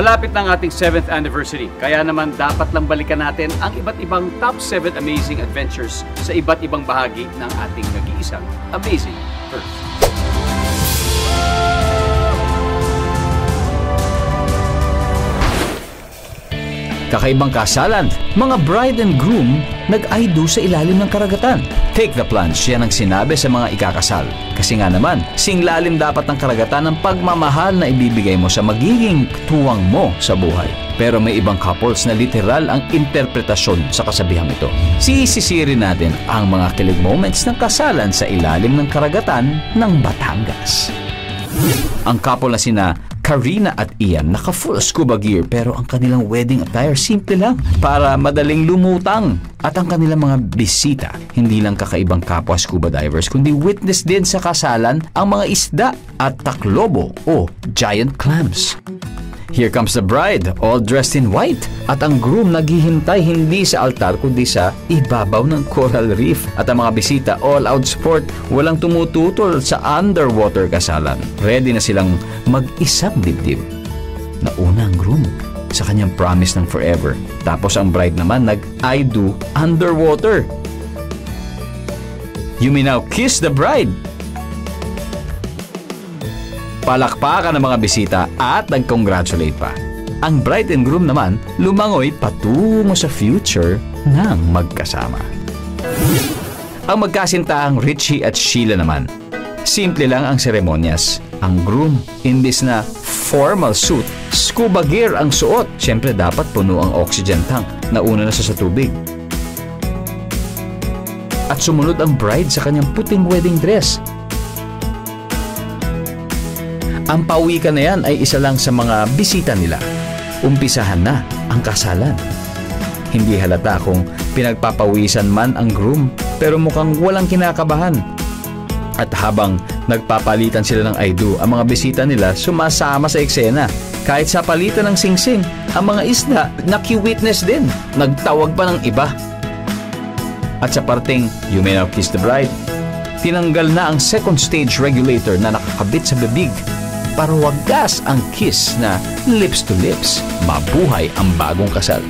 Malapit na ang ating 7th anniversary, kaya naman dapat lang balikan natin ang iba't ibang top 7 amazing adventures sa iba't ibang bahagi ng ating nag-iisang Amazing Earth. Kakaibang kasalan, mga bride and groom nag-I do sa ilalim ng karagatan. Take the plunge, yan ang sinabi sa mga ikakasal. Kasi nga naman, singlalim dapat ng karagatan ang pagmamahal na ibibigay mo sa magiging tuwang mo sa buhay. Pero may ibang couples na literal ang interpretasyon sa kasabihang ito. Sisisirin natin ang mga kilig moments ng kasalan sa ilalim ng karagatan ng Batangas. Ang couple na sina Karina at Ian naka-full scuba gear pero ang kanilang wedding attire simple lang para madaling lumutang. At ang kanilang mga bisita, hindi lang kakaibang kapwa scuba divers kundi witness din sa kasalan ang mga isda at taklobo o giant clams. Here comes the bride, all dressed in white. At ang groom naghihintay hindi sa altar kundi sa ibabaw ng coral reef. At ang mga bisita, all out sport, walang tumututol sa underwater kasalan. Ready na silang mag-isang dibdib. Nauna ang groom sa kanyang promise ng forever. Tapos ang bride naman nag-I do underwater. You may now kiss the bride. Palakpakan ng mga bisita at nag-congratulate pa. Ang bride and groom naman lumangoy patungo sa future ng magkasama. Ang magkasintahang Richie at Sheila naman, simple lang ang seremonyas. Ang groom, imbis na formal suit, scuba gear ang suot. Siyempre dapat puno ang oxygen tank. Nauna na sa tubig. At sumunod ang bride sa kanyang puting wedding dress. Ang pawikan na yan ay isa lang sa mga bisita nila. Umpisahan na ang kasalan. Hindi halata kung pinagpapawisan man ang groom pero mukhang walang kinakabahan. At habang nagpapalitan sila ng I do, ang mga bisita nila sumasama sa eksena. Kahit sa palitan ng singsing, ang mga isda naki-witness din. Nagtawag pa ng iba. At sa parteng You May Now Kiss the Bride, tinanggal na ang second stage regulator na nakakabit sa bibig para wagas ang kiss na lips to lips. Mabuhay ang bagong kasal.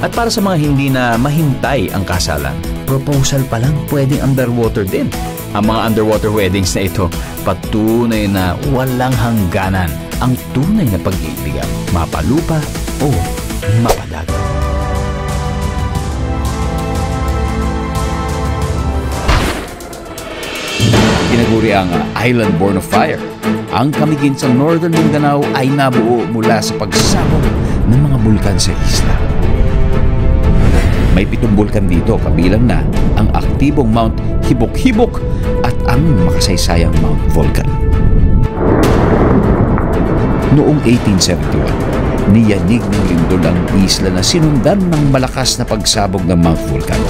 At para sa mga hindi na mahintay ang kasalan, proposal pa lang pwedeng underwater din. Ang mga underwater weddings na ito, patunay na walang hangganan ang tunay na pag-iibigan, mapalupa o mapadagat. Pinaguri ang Island Born of Fire. Ang Camiguin sa Northern Mindanao ay nabuo mula sa pagsabog ng mga bulkan sa isla. May 7 bulkan dito, kabilang na ang aktibong Mount Hibok-Hibok at ang makasaysayang Mount Volcan. Noong 1871, niyanig ng lindol ang isla na sinundan ng malakas na pagsabog ng Mount Volcan.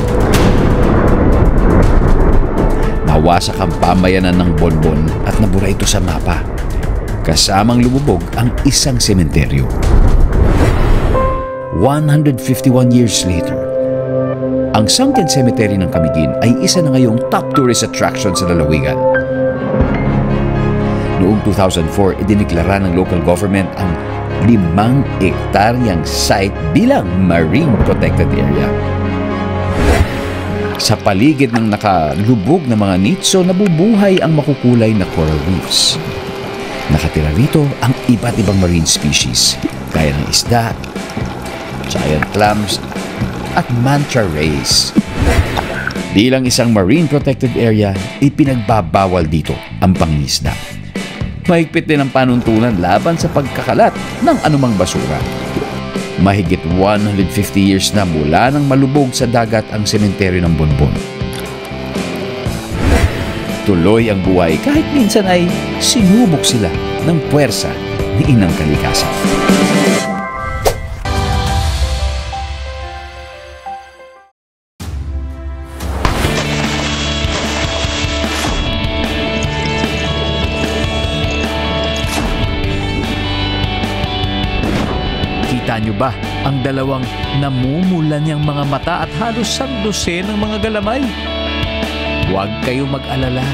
Nawasak ang pamayanan ng Bonbon at nabura ito sa mapa. Kasamang lumubog ang isang sementeryo. 151 years later, ang Sunken Cemetery ng Camiguin ay isa na ngayong top tourist attraction sa lalawigan. Noong 2004, idiniklara ng local government ang 5 hektaryang site bilang Marine Protected Area. Sa paligid ng nakalubog na mga nitso, nabubuhay ang makukulay na coral reefs. Nakatira rito ang iba't ibang marine species, gaya ng isda, giant clams, at manta rays. Bilang isang marine protected area, ipinagbabawal dito ang pangingisda. Mahigpit din ang panuntunan laban sa pagkakalat ng anumang basura. Mahigit 150 years na mula nang malubog sa dagat ang sementeryo ng Bonbon. Tuloy ang buhay kahit minsan ay sinubok sila ng puwersa ni Inang Kalikasan. Kita nyo ba ang dalawang namumulan niyang mga mata at halos sandose ng mga galamay? Huwag kayo mag-alala,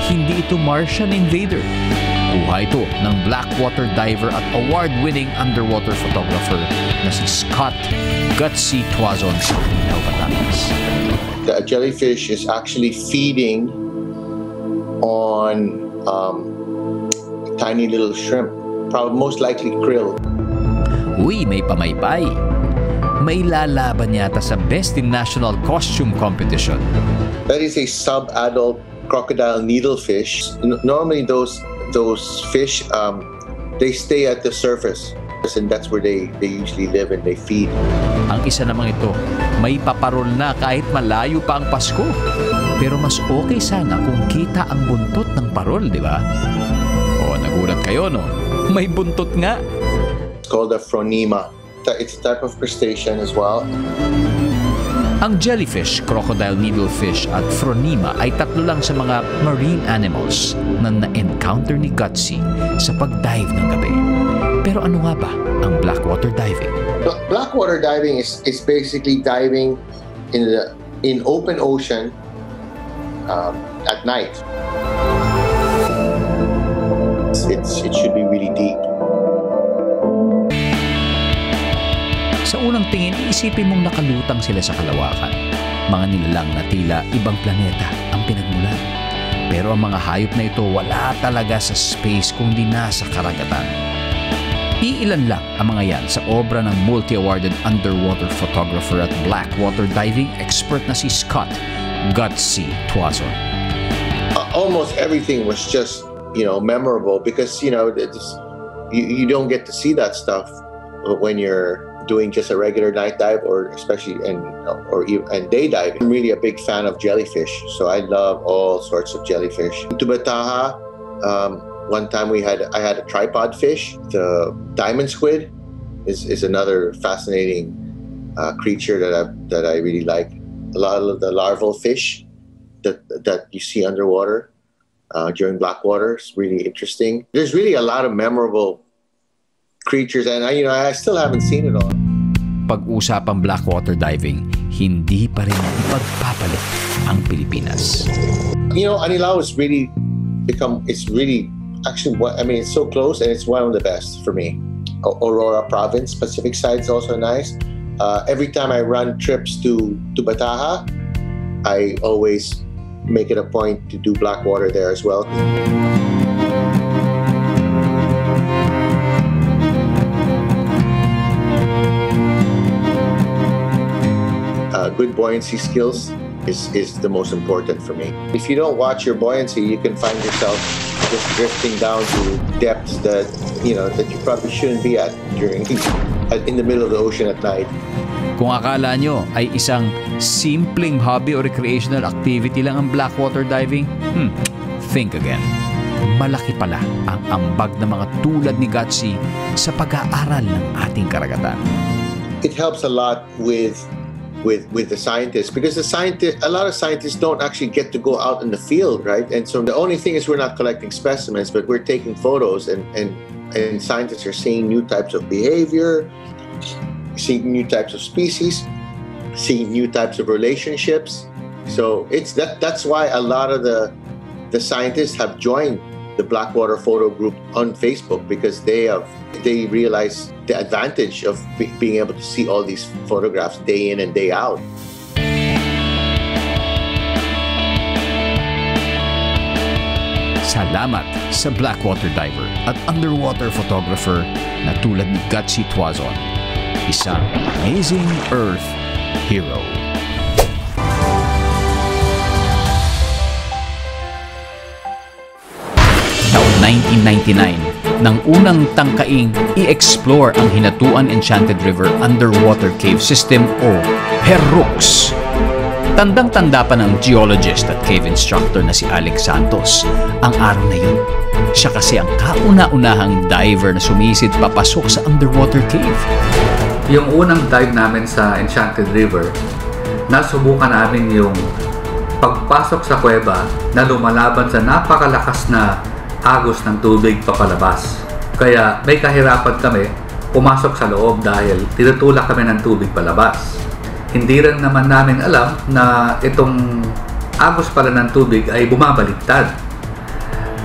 hindi ito Martian invader. Kuha ito ng Blackwater diver at award-winning underwater photographer na si Scott Gutsy Tuazon sa Mindanao, Batangas. The jellyfish is actually feeding on tiny little shrimp, probably most likely krill. Uy, may pamaypay. May lalaban yata sa Best in National Costume Competition. That is a sub-adult crocodile needlefish. Normally those fish, they stay at the surface, and that's where they usually live and they feed. Ang isa namang ito, may paparol na kahit malayo pa ang Pasko. Pero mas okay sana kung kita ang buntot ng parol, di ba? O, nagulat kayo, no? May buntot nga. It's called a phronema. It's a type of crustacean as well. Ang jellyfish, crocodile needlefish at phronema ay tatlo lang sa mga marine animals na na-encounter ni Gutsy sa pag-dive ng gabi. Pero ano nga ba ang blackwater diving? Blackwater diving is basically diving in open ocean at night. It should be really deep. Sa unang tingin, iisipin mong nakalutang sila sa kalawakan. Mga nilalang na tila ibang planeta ang pinagmulan. Pero ang mga hayop na ito wala talaga sa space kundi nasa karagatan. Iilan lang ang mga yan sa obra ng multi-awarded underwater photographer at blackwater diving expert na si Scott Gutsy Tuazon. Almost everything was just, memorable because, you don't get to see that stuff when you're doing just a regular night dive or especially and day diving. I'm really a big fan of jellyfish, so I love all sorts of jellyfish. To Bataha, one time I had a tripod fish. The diamond squid is another fascinating creature that I really like. A lot of the larval fish that you see underwater during blackwater is really interesting. There's really a lot of memorable creatures, and I still haven't seen it all. Pag-usapang blackwater diving, hindi pa rin ipagpapalit ang Pilipinas. Anilao is really it's so close and it's one of the best for me. Aurora Province, Pacific side is also nice. Every time I run trips to Bataha, I always make it a point to do blackwater there as well. Good buoyancy skills is the most important for me. If you don't watch your buoyancy, you can find yourself just drifting down to depths that you probably shouldn't be at in the middle of the ocean at night. Kung akala nyo ay isang simpleng hobby o recreational activity lang ang blackwater diving, think again. Malaki pala ang ambag ng mga tulad ni Gutsy sa pag-aaral ng ating karagatan. It helps a lot with the scientists because a lot of scientists don't actually get to go out in the field, right? And so the only thing is we're not collecting specimens, but we're taking photos and scientists are seeing new types of behavior, seeing new types of species, seeing new types of relationships. So that's why a lot of the scientists have joined the Blackwater Photo Group on Facebook because they realize the advantage of being able to see all these photographs day in and day out. Salamat sa blackwater diver at underwater photographer na tulad ni Gutsy Tuazon, isang amazing Earth hero. Taon 1999, nang unang tangkaing i-explore ang Hinatuan Enchanted River Underwater Cave System o HERUCS. Tandang-tanda pa ng geologist at cave instructor na si Alex Santos ang araw na yun. Siya kasi ang kauna-unahang diver na sumisid papasok sa underwater cave. Yung unang dive namin sa Enchanted River, nasubukan namin yung pagpasok sa kuweba na lumalaban sa napakalakas na agos ng tubig papalabas. Kaya may kahirapan kami pumasok sa loob dahil tinutulak kami ng tubig palabas. Hindi rin naman namin alam na itong agos pala ng tubig ay bumabaliktad.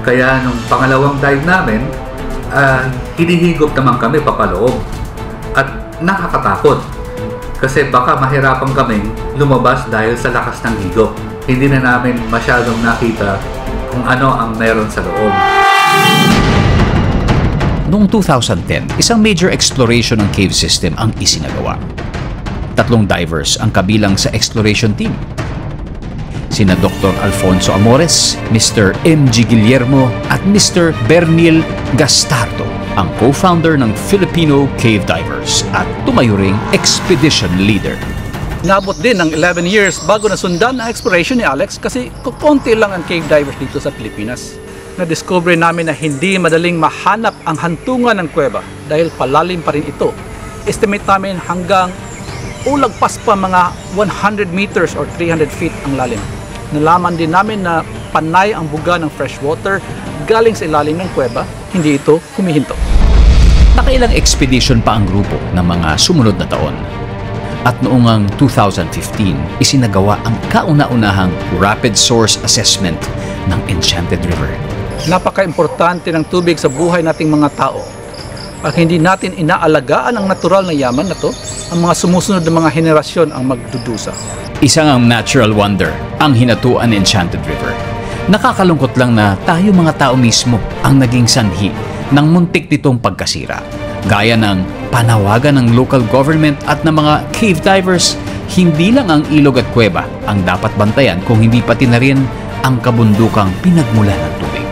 Kaya nung pangalawang dive namin, hinihigop naman kami papaloob. At nakakatakot. Kasi baka mahirapan kaming lumabas dahil sa lakas ng higop. Hindi na namin masyadong nakita kung ano ang meron sa loob. Noong 2010, isang major exploration ng cave system ang isinagawa. 3 divers ang kabilang sa exploration team. Sina Dr. Alfonso Amores, Mr. M.G. Guillermo at Mr. Bernil Gastardo, ang co-founder ng Filipino Cave Divers at tumayo ring expedition leader. Nabot din ng 11 years bago nasundan ang exploration ni Alex kasi kukunti lang ang cave divers dito sa Pilipinas. Na-discover namin na hindi madaling mahanap ang hantungan ng kuweba dahil palalim pa rin ito. Estimate namin hanggang ulagpas pa mga 100 meters or 300 feet ang lalim. Nalaman din namin na panay ang buga ng fresh water galing sa ilalim ng kuweba, hindi ito humihinto. Nakailang expedition pa ang grupo ng mga sumunod na taon. At noong ang 2015, isinagawa ang kauna-unahang rapid source assessment ng Enchanted River. Napaka-importante ng tubig sa buhay nating mga tao. Pag hindi natin inaalagaan ang natural na yaman na to, ang mga sumusunod na mga henerasyon ang magdudusa. Isang ang natural wonder, ang hinatuan ng Enchanted River. Nakakalungkot lang na tayo mga tao mismo ang naging sanhi ng muntik nitong pagkasira. Gaya ng panawagan ng local government at ng mga cave divers, hindi lang ang ilog at kuweba ang dapat bantayan kung hindi pati na rin ang kabundukang pinagmula ng tubig.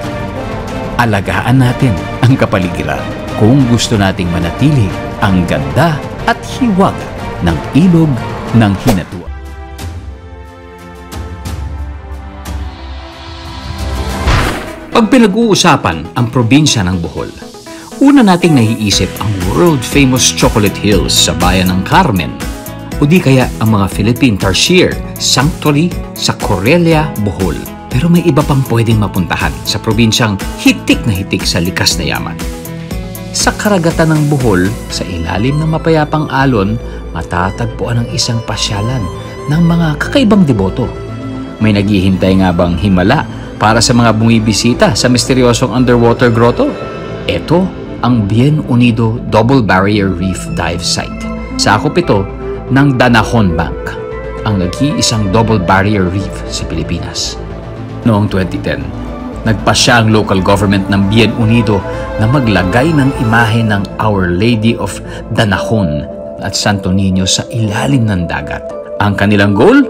Alagaan natin ang kapaligiran kung gusto nating manatili ang ganda at hiwaga ng ilog ng Hinatuan. Pag pinag-uusapan ang probinsya ng Bohol, una nating naiisip ang world-famous Chocolate Hills sa bayan ng Carmen o di kaya ang mga Philippine Tarsier Sanctuary sa Corelia, Bohol. Pero may iba pang pwedeng mapuntahan sa probinsyang hitik na hitik sa likas na yaman. Sa karagatan ng Bohol, sa ilalim ng mapayapang alon, matatagpuan ang isang pasyalan ng mga kakaibang deboto. May naghihintay nga bang himala para sa mga bumibisita sa misteryosong underwater grotto? Ito ang Bien Unido Double Barrier Reef Dive Site. Sakop ito ng Danahon Bank, ang nag-iisang double barrier reef sa Pilipinas. Noong 2010, nagpasya ang local government ng Bien Unido na maglagay ng imahe ng Our Lady of Danahon at Santo Niño sa ilalim ng dagat. Ang kanilang goal?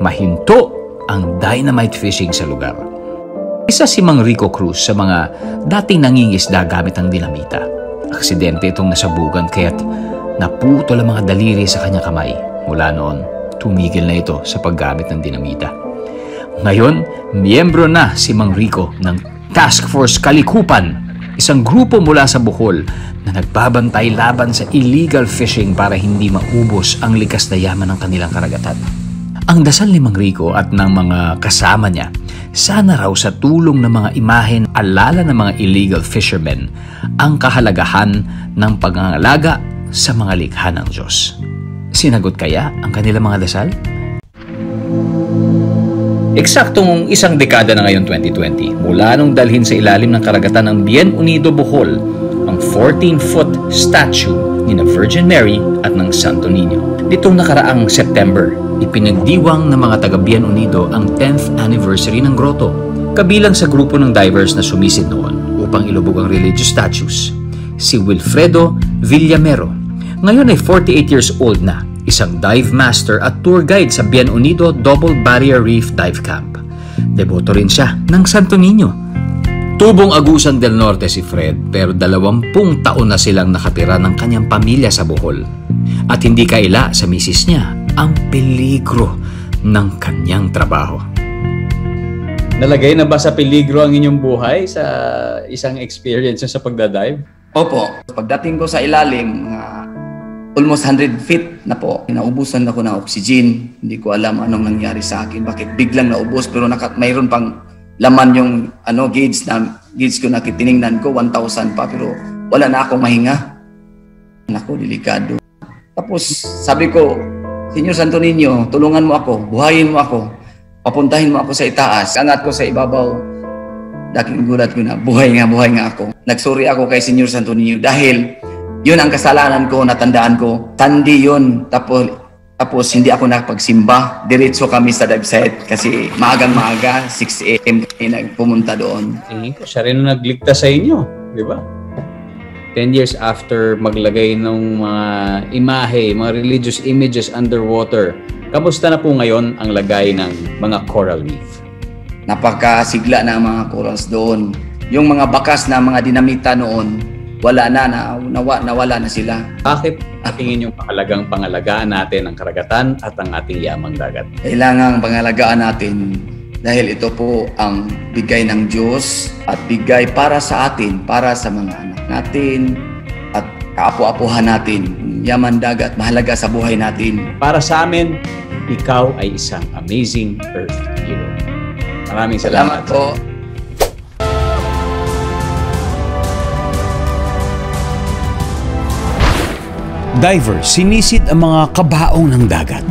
Mahinto ang dynamite fishing sa lugar. Isa si Mang Rico Cruz sa mga dating nangingisda gamit ang dinamita. Aksidente itong nasabugan kaya't naputol ang mga daliri sa kanyang kamay. Mula noon, tumigil na ito sa paggamit ng dinamita. Ngayon, miyembro na si Mang Rico ng Task Force Kalikupan, isang grupo mula sa Bohol na nagbabantay laban sa illegal fishing para hindi maubos ang likas na yaman ng kanilang karagatan. Ang dasal ni Mang Rico at ng mga kasama niya, sana raw sa tulong ng mga imahen alala ng mga illegal fishermen ang kahalagahan ng pangangalaga sa mga likha ng Diyos. Sinagot kaya ang kanilang mga dasal? Eksaktong isang dekada na ngayon 2020 mula nung dalhin sa ilalim ng karagatan ng Bien Unido Bohol ang 14-foot statue ni na Virgin Mary at ng Santo Niño. Nitong nakaraang September, ipinagdiwang ng mga taga Bien Unido ang 10th anniversary ng grotto. Kabilang sa grupo ng divers na sumisid noon upang ilubog ang religious statues, si Wilfredo Villamero. Ngayon ay 48 years old na, isang dive master at tour guide sa Bien Unido Double Barrier Reef Dive Camp. Deboto rin siya ng Santo Niño. Tubong Agusan del Norte si Fred pero 20 taon na silang nakatira ng kanyang pamilya sa Bohol. At hindi kaila sa misis niya ang peligro ng kanyang trabaho. Nalagay na ba sa peligro ang inyong buhay sa isang experience sa pagdadive? Opo. Pagdating ko sa ilalim, almost 100 feet na po, naubusan ako ng oxygen. Hindi ko alam anong nangyari sa akin. Bakit biglang naubos pero mayroon pang laman yung gauge ko na tiningnan ko, 1,000 pa pero wala na akong mahinga. Naku, delikado. Tapos sabi ko, Senyor Santo Niño, tulungan mo ako, buhayin mo ako, papuntahin mo ako sa itaas. Angat ko sa ibabaw daking gulat ko na buhay nga ako. Nagsuri ako kay Senyor Santo Niño dahil yun ang kasalanan ko, natandaan ko. Tandi yun. Tapos hindi ako nakapagsimba. Diretso kami sa dive site kasi maagang-maaga, 6 a.m. kami nagpumunta doon. Tingin ko, siya rin ang nagligtas sa inyo, di ba? 10 years after maglagay ng mga imahe, mga religious images underwater, kamusta na po ngayon ang lagay ng mga coral reef? Napakasigla na ang mga corals doon. Yung mga bakas na mga dinamita noon, wala nawala na sila. Bakit tingin yung pangalagaan natin ang karagatan at ang ating yamang dagat? Kailangang pangalagaan natin dahil ito po ang bigay ng Diyos at bigay para sa atin, para sa mga anak natin at kaapu-apuhan natin. Yaman dagat, mahalaga sa buhay natin. Para sa amin, ikaw ay isang amazing Earth hero. Maraming salamat po. Diver, sinisid ang mga kabaong ng dagat.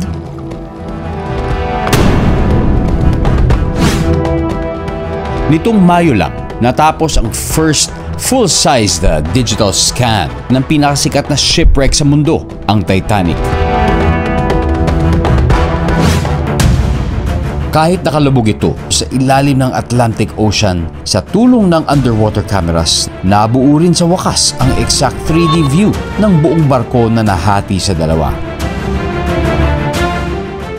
Nitong Mayo lang, natapos ang first full-size digital scan ng pinakasikat na shipwreck sa mundo, ang Titanic. Kahit nakalubog ito sa ilalim ng Atlantic Ocean, sa tulong ng underwater cameras, nabuo rin sa wakas ang exact 3D view ng buong barko na nahati sa dalawa.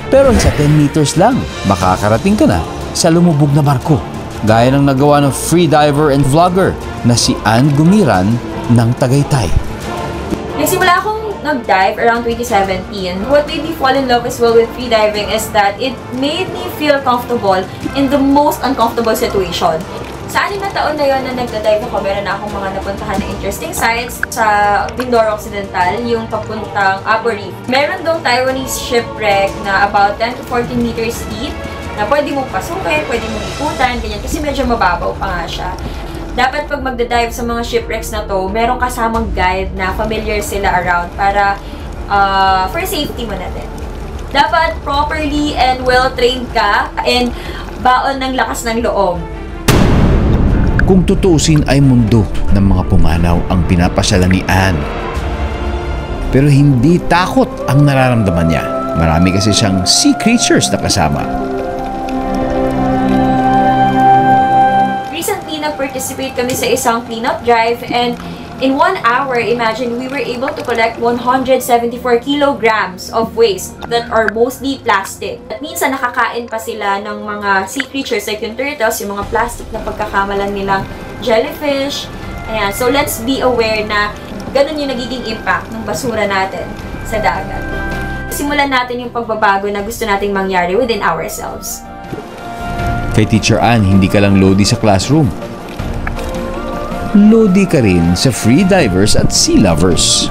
Pero sa 10 meters lang, makakarating ka na sa lumubog na barko. Gaya ng nagawa ng freediver and vlogger na si Ann Gumiran ng Tagaytay. Nagsimula akong nag-dive around 2017. What made me fall in love as well with freediving is that it made me feel comfortable in the most uncomfortable situation. Sa 6 na taon na yon na nagda-dive ako, meron na akong mga napuntahan na interesting sites sa Mindoro Occidental, yung papuntang Upper Reef. Meron dong Taiwanese shipwreck na about 10 to 14 meters deep na pwede mong pasukin, pwede mong ikutan, ganyan, kasi medyo mababaw pa nga siya. Dapat pag magda-dive sa mga shipwrecks na to, merong kasamang guide na familiar sila around para for safety mo natin. Dapat properly and well-trained ka and baon ng lakas ng loob. Kung tutuusin ay mundo ng mga pumanaw ang pinapasyalan ni Ann. Pero hindi takot ang nararamdaman niya. Marami kasi siyang sea creatures na kasama. Participate kami sa isang cleanup drive and in 1 hour, imagine, we were able to collect 174 kilograms of waste that are mostly plastic. At minsan nakakain pa sila ng mga sea creatures like yung turtles, yung mga plastic na pagkakamalan nilang jellyfish. Ayan. So let's be aware na ganun yung nagiging impact ng basura natin sa dagat. Simulan natin yung pagbabago na gusto nating mangyari within ourselves. Kay Teacher Ann, hindi ka lang lodi sa classroom. Lodi ka rin sa freedivers at sea lovers.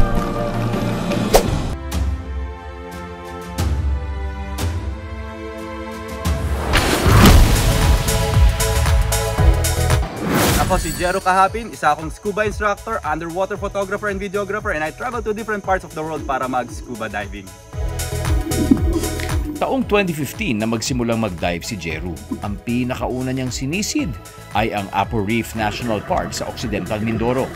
Ako si Jero Kahapin, isa akong scuba instructor, underwater photographer and videographer, and I travel to different parts of the world para mag-scuba diving. Taong 2015 na magsimulang mag-dive si Jeru. Ang pinakauna niyang sinisid ay ang Upper Reef National Park sa Occidental Mindoro.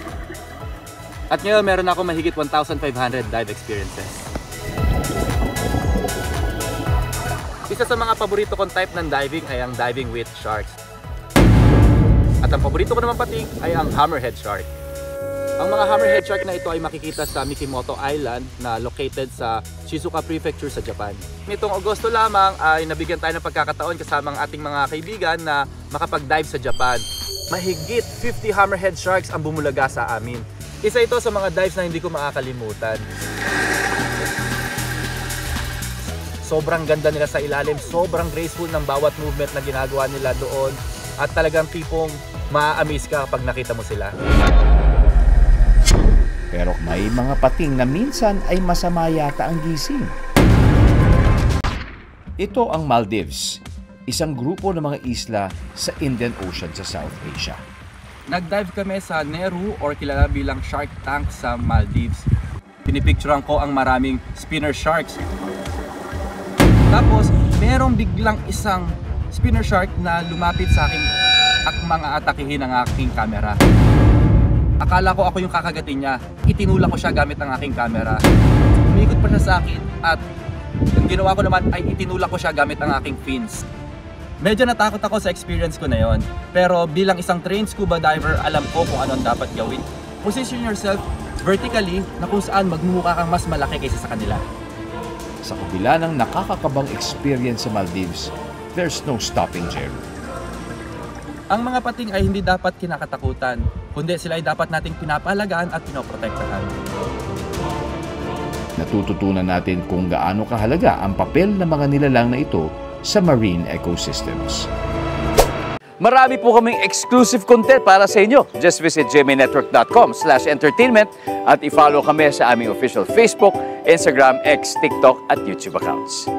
At ngayon meron ako mahigit 1,500 dive experiences. Isa sa mga paborito kong type ng diving ay ang diving with sharks. At ang paborito ko naman pating ay ang hammerhead shark. Ang mga hammerhead shark na ito ay makikita sa Mikimoto Island na located sa Shizuoka Prefecture sa Japan. Nitong Agosto lamang ay nabigyan tayo ng pagkakataon kasama ang ating mga kaibigan na makapag-dive sa Japan. Mahigit 50 hammerhead sharks ang bumulaga sa amin. Isa ito sa mga dives na hindi ko makakalimutan. Sobrang ganda nila sa ilalim, sobrang graceful ng bawat movement na ginagawa nila doon at talagang tipong ma-amaze ka kapag nakita mo sila. Pero may mga pating na minsan ay masama yata ang gising. Ito ang Maldives, isang grupo ng mga isla sa Indian Ocean sa South Asia. Nag-dive kami sa Nehru or kilala bilang Shark Tank sa Maldives. Pinipicturean ko ang maraming spinner sharks. Tapos, merong biglang isang spinner shark na lumapit sa aking akmang aatakihin ang aking camera. Akala ko ako yung kakagatin niya. Itinulak ko siya gamit ang aking camera. Umikot pa siya sa akin at yung ginawa ko naman ay itinulak ko siya gamit ang aking fins. Medyo natakot ako sa experience ko na yon. Pero bilang isang trained scuba diver, alam ko kung ano ang dapat gawin. Position yourself vertically na kung saan magmumukha kang mas malaki kaysa sa kanila. Sa kabila ng nakakakabang experience sa Maldives, there's no stopping Jerry. Ang mga pating ay hindi dapat kinakatakutan, kundi sila ay dapat nating pinapahalagaan at pinoprotektahan. Natututunan natin kung gaano kahalaga ang papel ng mga nilalang na ito sa marine ecosystems. Marami po kaming exclusive content para sa inyo. Just visit gmanetwork.com/entertainment at i-follow kami sa aming official Facebook, Instagram, X, TikTok at YouTube accounts.